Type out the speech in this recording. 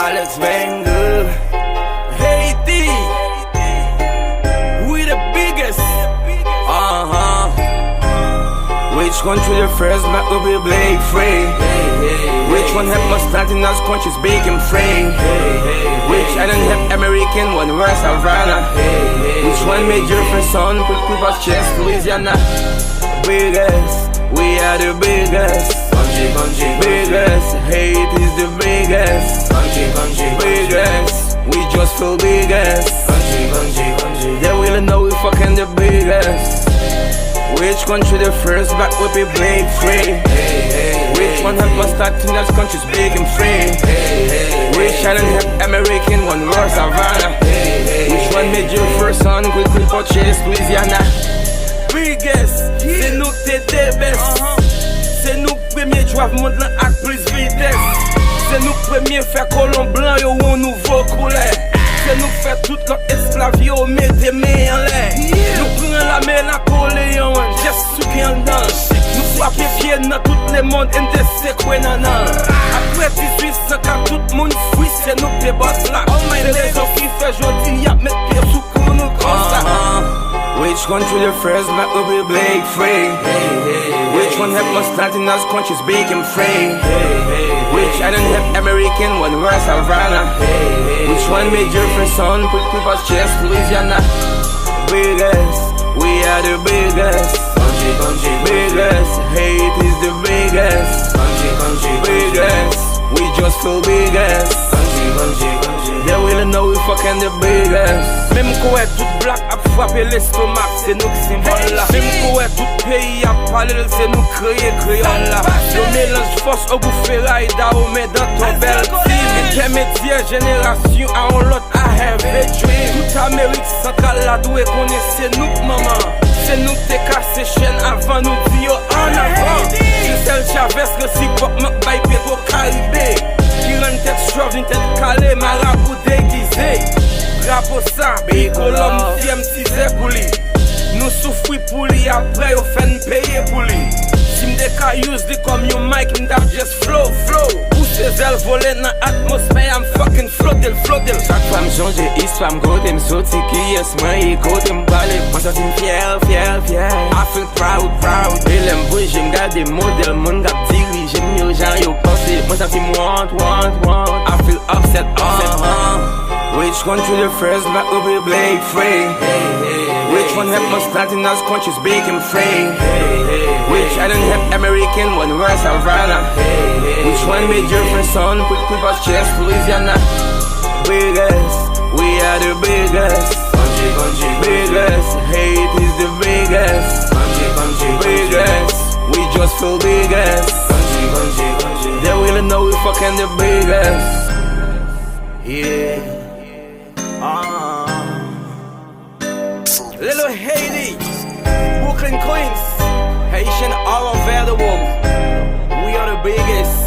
Alex Wenger, Haiti, we the biggest. Which country the first back will be Blake free? Which one have more starting as countries big and free? Which island have American one worse Havana? Which one made your first son put people's chest? Louisiana, biggest, we are the biggest. Biggest, Haiti's the biggest. Biggest, we just feel biggest. They will know we fucking the biggest. Which country the first back will be Blake free? Which one have more starting as countries big and free? Which island have American one worse Havana? Which one made your first son quick purchase? Louisiana, biggest, c'est nous t'es the best. C'est nous premier drive monde là ak plus vitesse. C'est nous premier faire colon blanc yo un nouveau couleur. C'est nous faire tout l'esclave yo met des mains en l'air. Nous prenons la main Napoléon, juste sous qui en danse. Nous frappons pied dans tout le monde et nous séquons nanan. Après 1804 tout le monde fuit, c'est nous qui boss là. C'est les gens qui fait jodi y'a mettre pied sous cou nous comme ça. Which country the first back will be Blake free? Which one have more starting as countries big and free? Which island have American one worse Havana? Which one made your first son put people's chest? Louisiana, biggest, we are the biggest. Biggest, Haiti's the biggest. Biggest, we just feel biggest. They will know we fucking the biggest. Même quoi tout black a frappé l'estomac, c'est nous qui symbole là. Même quoi tout pays a parlé, c'est nous créer créole là. Le mélange force au bout ferraille d'aromé dans ton bel team. Intermédiaire génération à on l'autre à have a dream. Toute Amérique centrale la douée connaît c'est nous maman. C'est nous qui t'es cassé chaîne avant nous dire en avant. Giselle Chavez réciproquement by Pedro Caribé. Qui rend tête chauve, une tête calée, marabout déguisé. Drapeau ça, BICOLOR, fième tisé pour lui. Nous souffrons pour lui, après on fait nous payer pour lui. Si m'de ka use li comme your mic, m'dap just flow. Pousse ailes voler dans l'atmosphère, I'm fucking floating. Chaque fois m'changer histoire, m'gôte, m'sauti qui est moi, écoute, m'parler. Moi ça t'im fier. I feel proud. Et l'aime bouger, m'garde modèle, mon gap dirige, m'yo genre yo pensé. Moi ça t'im want. I feel upset. Which country the first back will be Blake free? Which one have more starting as countries big and free? Which island have American one worse Havana? Which one made your first son put people's chest? Louisiana, biggest, we are the biggest. Biggest, Haiti's the biggest. Biggest, we just feel biggest. They will know we fucking the biggest. Yeah. Little Haiti, Brooklyn Queens, Haitian all over the world. We are the biggest.